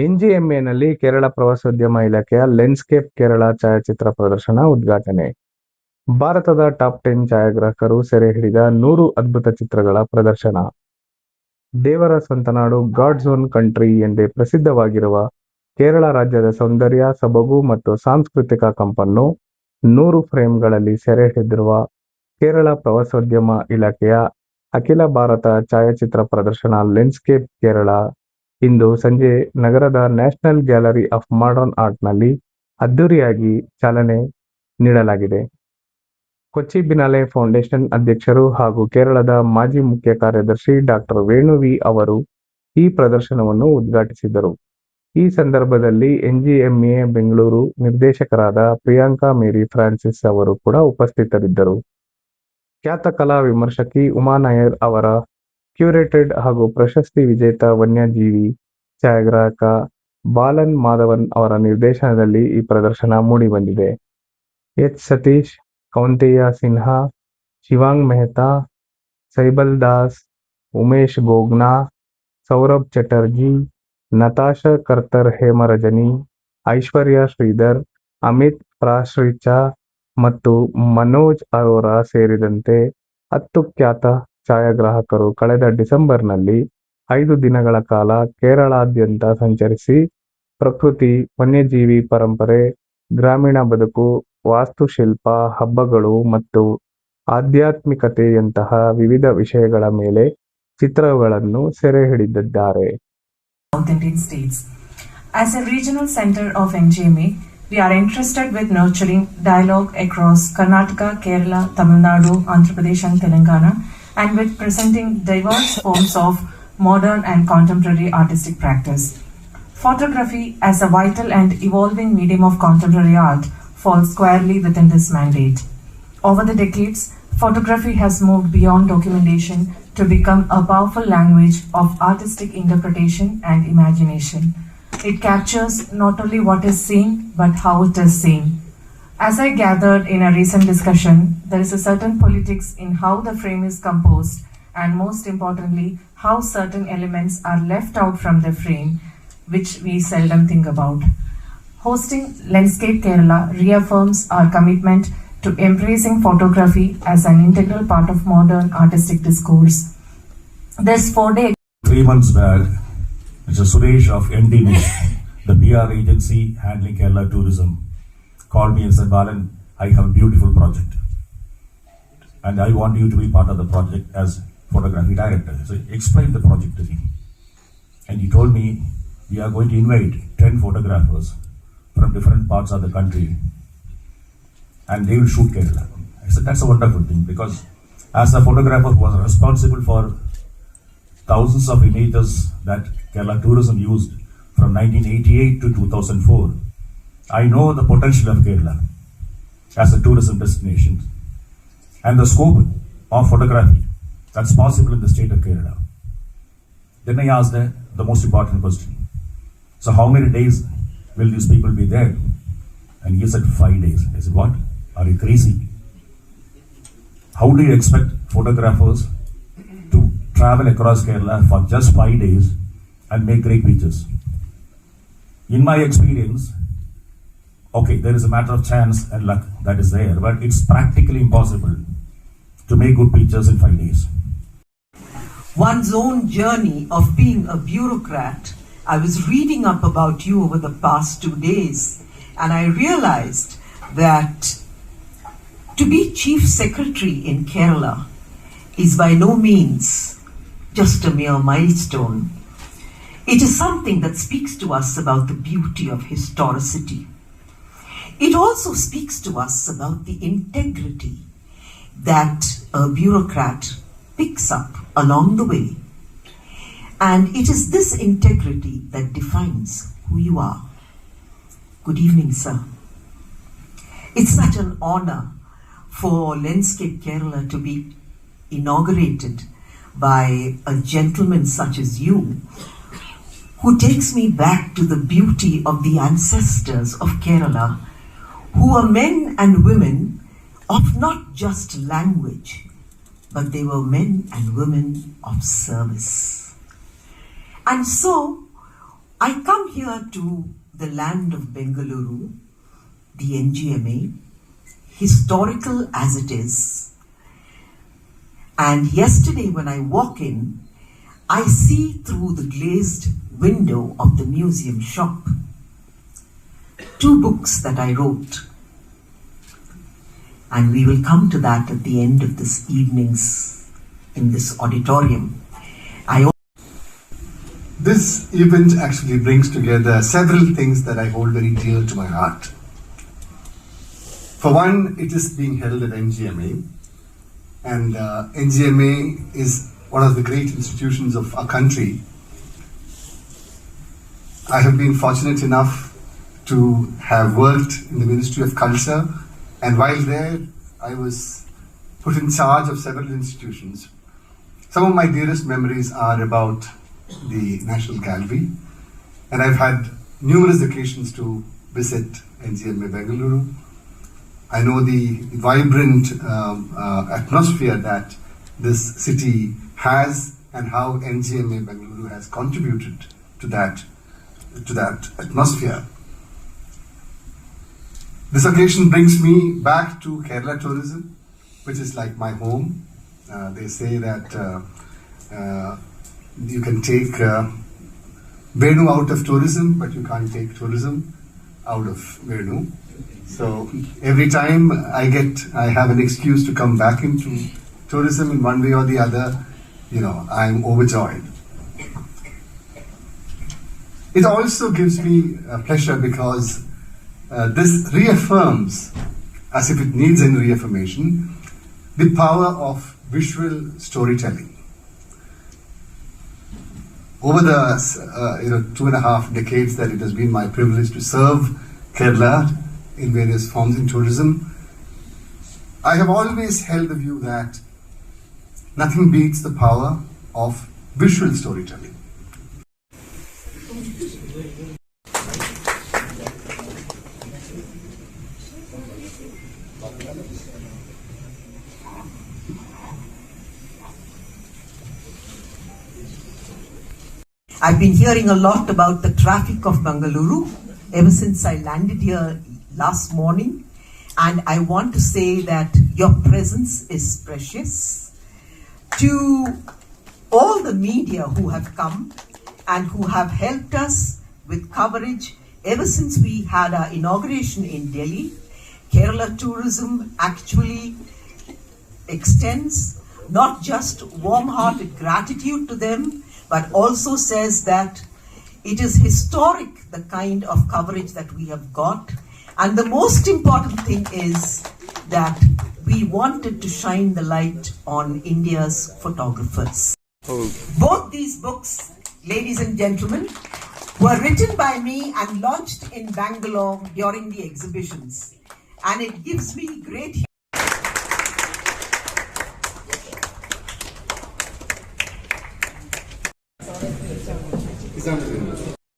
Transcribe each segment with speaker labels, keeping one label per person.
Speaker 1: ಎನ್ಜಿಎಂಎನಲ್ಲಿ ಕೇರಳ ಪ್ರವಾಸೋದ್ಯಮ ಇಲಾಖೆಯ ಲೆನ್ಸ್ಕೇಪ್ ಕೇರಳ ಛಾಯಾಚಿತ್ರ ಪ್ರದರ್ಶನ ಉದ್ಘಾಟನೆ. ಭಾರತದ ಟಾಪ್ 10 ಛಾಯಾಗ್ರಾಹಕರು ಸೆರೆ ಹಿಡಿದ 100 ಅದ್ಭುತ ಚಿತ್ರಗಳ ಪ್ರದರ್ಶನ. ದೇವರ ಸ್ವಂತ ನಾಡು, ಗಾಡ್ಸ್ ಓನ್ ಕಂಟ್ರಿ ಎಂದೇ ಪ್ರಸಿದ್ಧವಾಗಿರುವ ಕೇರಳ ರಾಜ್ಯದ ಸೌಂದರ್ಯ, ಸೊಬಗು ಮತ್ತು ಸಾಂಸ್ಕೃತಿಕ ಕಂಪನ್ನು 100 ಫ್ರೇಮ್ಗಳಲ್ಲಿ ಸೆರೆ ಹಿಡಿದಿರುವ ಕೇರಳ ಪ್ರವಾಸೋದ್ಯಮ ಇಲಾಖೆಯ ಅಖಿಲ ಭಾರತ ಛಾಯಾಚಿತ್ರ ಪ್ರದರ್ಶನ ಲೆನ್ಸ್ಕೇಪ್ ಕೇರಳ ಇಂದು ಸಂಜೆ ನಗರದ ನ್ಯಾಷನಲ್ ಗ್ಯಾಲರಿ ಆಫ್ ಮಾಡರ್ನ್ ಆರ್ಟ್ನಲ್ಲಿ ಅದ್ದೂರಿಯಾಗಿ ಚಾಲನೆ ನೀಡಲಾಗಿದೆ. ಕೊಚ್ಚಿ ಬಿನಾಲೆ ಫೌಂಡೇಶನ್ ಅಧ್ಯಕ್ಷರು ಹಾಗೂ ಕೇರಳದ ಮಾಜಿ ಮುಖ್ಯ ಕಾರ್ಯದರ್ಶಿ ಡಾ. ವೇಣು ವಿ. ಅವರು ಈ ಪ್ರದರ್ಶನವನ್ನು ಉದ್ಘಾಟಿಸಿದರು. ಈ ಸಂದರ್ಭದಲ್ಲಿ ಎನ್ಜಿಎಂಎ ಬೆಂಗಳೂರು ನಿರ್ದೇಶಕರಾದ ಪ್ರಿಯಾಂಕಾ ಮೇರಿ ಫ್ರಾನ್ಸಿಸ್ ಅವರು ಕೂಡ ಉಪಸ್ಥಿತರಿದ್ದರು. ಖ್ಯಾತ ಕಲಾ ವಿಮರ್ಶಕಿ ಉಮಾ ನಾಯರ್ ಅವರ ಕ್ಯೂರೇಟೆಡ್ ಹಾಗೂ ಪ್ರಶಸ್ತಿ ವಿಜೇತ ವನ್ಯಜೀವಿ ಛಾಯಾಗ್ರಾಹಕ ಬಾಲನ್ ಮಾಧವನ್ ಅವರ ನಿರ್ದೇಶನದಲ್ಲಿ ಈ ಪ್ರದರ್ಶನ ಮೂಡಿಬಂದಿದೆ. ಎಚ್. ಸತೀಶ್, ಕೌಂತೆಯ ಸಿನ್ಹಾ, ಶಿವಾಂಗ್ ಮೆಹ್ತಾ, ಸೈಬಲ್ ದಾಸ್, ಉಮೇಶ್ ಗೋಗ್ನಾ, ಸೌರಭ್ ಚಟರ್ಜಿ, ನತಾಶಾ ಕರ್ತರ್ ಹೇಮರಜನಿ, ಐಶ್ವರ್ಯ ಶ್ರೀಧರ್, ಅಮಿತ್ ಪ್ರಾಶ್ರಿಚಾ ಮತ್ತು ಮನೋಜ್ ಅರೋರಾ ಸೇರಿದಂತೆ 10 ಖ್ಯಾತ ಛಾಯಾಗ್ರಾಹಕರು ಕಳೆದ ಡಿಸೆಂಬರ್ನಲ್ಲಿ 5 ದಿನಗಳ ಕಾಲ ಕೇರಳಾದ್ಯಂತ ಸಂಚರಿಸಿ ಪ್ರಕೃತಿ, ವನ್ಯಜೀವಿ ಪರಂಪರೆ, ಗ್ರಾಮೀಣ ಬದುಕು, ವಾಸ್ತುಶಿಲ್ಪ, ಹಬ್ಬಗಳು ಮತ್ತು ಆಧ್ಯಾತ್ಮಿಕತೆಯಂತಹ ವಿವಿಧ ವಿಷಯಗಳ ಮೇಲೆ ಚಿತ್ರಗಳನ್ನು ಸೆರೆ ಹಿಡಿದಿದ್ದಾರೆ.
Speaker 2: South Indian states. As a regional center of NGMA, we are interested with nurturing dialogue across Karnataka, Kerala, Tamil Nadu, Andhra Pradesh and Telangana, and with presenting diverse forms of modern and contemporary artistic practice. Photography as a vital and evolving medium of contemporary art falls squarely within this mandate. Over the decades, photography has moved beyond documentation to become a powerful language of artistic interpretation and imagination. It captures not only what is seen, but how it is seen. As I gathered in a recent discussion, there is a certain politics in how the frame is composed, and most importantly, how certain elements are left out from the frame, which we seldom think about. Hosting Lenscape Kerala reaffirms our commitment to embracing photography as an integral part of modern artistic discourse. This 4-day
Speaker 3: 3 months back, Mr. Suresh of MDNet, the PR agency handling Kerala tourism, called me and said, Balan, I have a beautiful project and I want you to be part of the project as photography director. So explain the project to me. And he told me, we are going to invite 10 photographers from different parts of the country and they will shoot Kerala. I said, that's a wonderful thing, because as a photographer who was responsible for thousands of images that Kerala tourism used from 1988 to 2004, I know the potential of Kerala as a tourism destination and the scope of photography that's possible in the state of Kerala. Then I asked the most important question. So how many days will these people be there? And he said 5 days. I said, what? Are you crazy? How do you expect photographers to travel across Kerala for just 5 days and make great pictures? In my experience, okay, there is a matter of chance and luck that is there, but it's practically impossible to make good pictures in 5 days.
Speaker 4: One's own journey of being a bureaucrat, I was reading up about you over the past 2 days, and I realized that to be Chief Secretary in Kerala is by no means just a mere milestone. It is something that speaks to us about the beauty of historicity. It also speaks to us about the integrity that a bureaucrat picks up along the way. And it is this integrity that defines who you are. Good evening, sir. It's such an honor for Lenscape Kerala to be inaugurated by a gentleman such as you, who takes me back to the beauty of the ancestors of Kerala, who were men and women of not just language, but they were men and women of service. And so, I come here to the land of Bengaluru, the NGMA, historical as it is. And yesterday when I walk in, I see through the glazed window of the museum shop 2 books that I wrote. And we will come to that at the end of this evening's in this auditorium.
Speaker 5: This event actually brings together several things that I hold very dear to my heart. For one, it is being held at NGMA, and NGMA is one of the great institutions of our country. I have been fortunate enough to have worked in the Ministry of Culture, and while there, I was put in charge of several institutions. Some of my dearest memories are about the National Gallery, and I've had numerous occasions to visit NGMA Bengaluru. I know the vibrant atmosphere that this city has and how NGMA Bengaluru has contributed to that atmosphere. This occasion brings me back to Kerala tourism, which is like my home. They say that you can take Venu out of tourism, but you can't take tourism out of Venu. So every time I have an excuse to come back into tourism in one way or the other, I'm overjoyed. It also gives me pleasure because this reaffirms, as if it needs any reaffirmation, the power of visual storytelling. Over the 2.5 decades that it has been my privilege to serve Kerala in various forms in tourism, I have always held the view that nothing beats the power of visual storytelling.
Speaker 4: I've been hearing a lot about the traffic of Bengaluru ever since I landed here last morning, and I want to say that your presence is precious. To all the media who have come and who have helped us with coverage ever since we had our inauguration in Delhi, Kerala tourism actually extends not just warm-hearted gratitude to them, but also says that it is historic, the kind of coverage that we have got. And the most important thing is that we wanted to shine the light on India's photographers. Both these books, ladies and gentlemen, were written by me and launched in Bangalore during the exhibitions. And it gives me great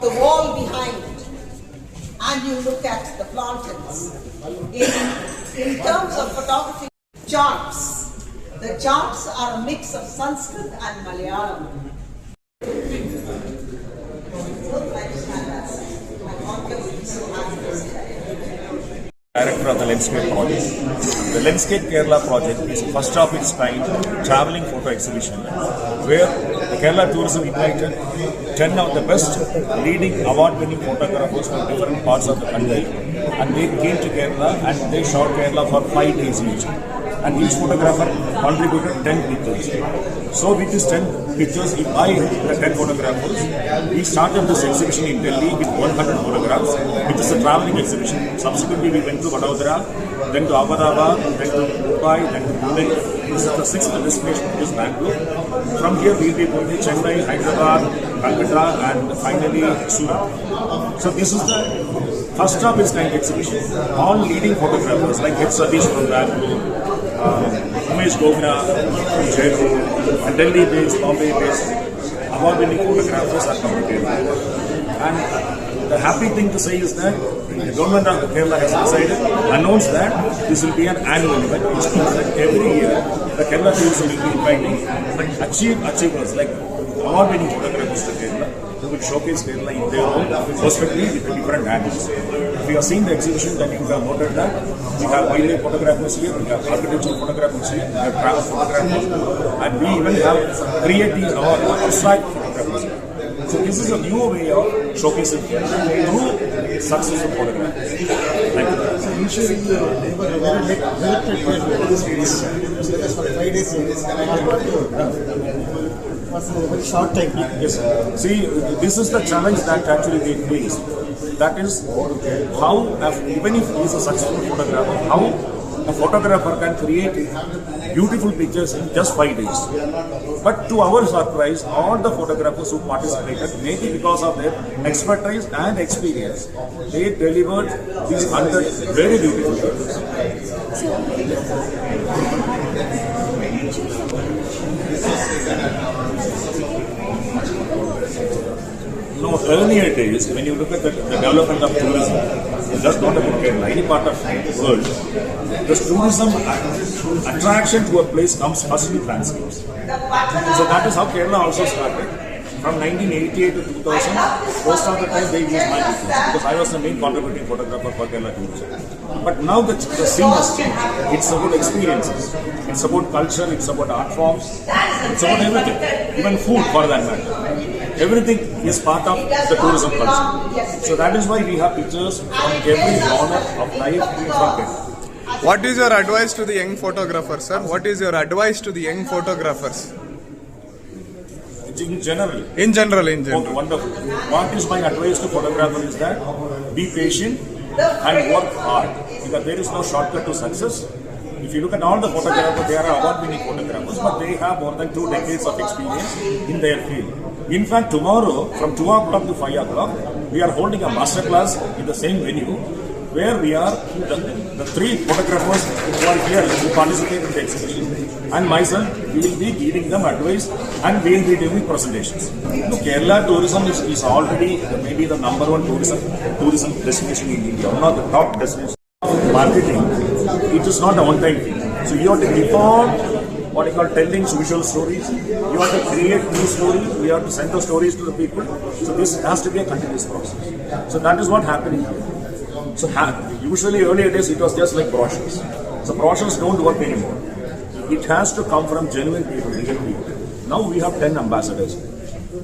Speaker 4: the wall behind, and you look at the plantains. In terms of photography, charts. The charts are a mix of Sanskrit and Malayalam.
Speaker 3: Director of the Lenscape project. The Lenscape Kerala project is first of its kind traveling photo exhibition where the Kerala tourism invited 10 of the best leading award-winning photographers from different parts of the country, and they came to Kerala and they shot Kerala for 5 days each. And each photographer contributed 10 pictures. So with these 10 pictures, by the 10 photographers, we started this exhibition in Delhi with 100 photographs, which is a traveling exhibition. Subsequently, we went to Vadodara, then to Ahmedabad, then to Mumbai, then to Pune. This is the 6th destination, which is Bangalore. From here, we will be going to Chennai, Hyderabad, Calcutta, and finally Surat. So this is the first of its kind exhibition. All leading photographers like H. Satish from Bangalore, Umesh Gogna from Jaipur, and Delhi-based, Bombay-based award-winning photographers are coming here. And the happy thing to say is that the government of Kerala has decided, announced that this will be an annual event, which means that every year the Kerala tourism will be inviting achievers like award-winning photographers to Kerala who will showcase Kerala in their own perspective with different angles. If you have seen the exhibition, then you have noted that we have wildlife photographers here, we have architectural photographers here, we have travel photographers, and we even have creative or abstract photographers here. So this is a new way of showcasing Kerala through successful photographs. Thank you.
Speaker 6: So initially they were very limited because for 5 days it was a very short time.
Speaker 3: Yes. See, this is the challenge that actually they face. That is how, even if he is a successful photographer, how a photographer can create beautiful pictures in just 5 days. But to our surprise, all the photographers who participated, maybe because of their expertise and experience, they delivered these 100 very beautiful pictures. No, earlier days, when you look at the development of tourism, just not about Kerala, any part of the world, the tourism attraction to a place comes first with landscapes. So that is how Kerala also started. From 1988 to 2000, most of the time they used my pictures because I was the main contributing photographer for Kerala tourism. But now the scene has changed. It's about experiences, it's about culture, it's about art forms, it's about everything, even food for that matter. Everything is part of the tourism culture. So that is why we have pictures from every corner of life from Kerala.
Speaker 7: What is your advice to the young photographers, sir? What is your advice to the young photographers?
Speaker 3: In general.
Speaker 7: In general.
Speaker 3: Okay, wonderful. What is my advice to photographers is that be patient and work hard because there is no shortcut to success. If you look at all the photographers, they are award-winning photographers, but they have more than 2 decades of experience in their field. In fact, tomorrow from 2 o'clock to 5 o'clock, we are holding a master class in the same venue where we are the 3 photographers who are here who participate in the exhibition and myself, we will be giving them advice and we will be doing presentations. Kerala tourism is already maybe the #1 tourism destination in India, one of the top destinations. Marketing, it is not a one-time thing. So you have to keep on what you call telling visual stories. You have to create new stories. You have to send the stories to the people. So this has to be a continuous process. So that is what happening here. So usually earlier days it was just like brochures. So brochures don't work anymore. It has to come from genuine people, real people. Now we have 10 ambassadors.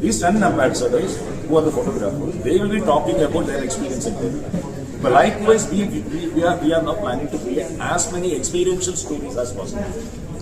Speaker 3: These 10 ambassadors who are the photographers, they will be talking about their experience in Kerala. But likewise, we are now planning to create as many experiential stories as possible.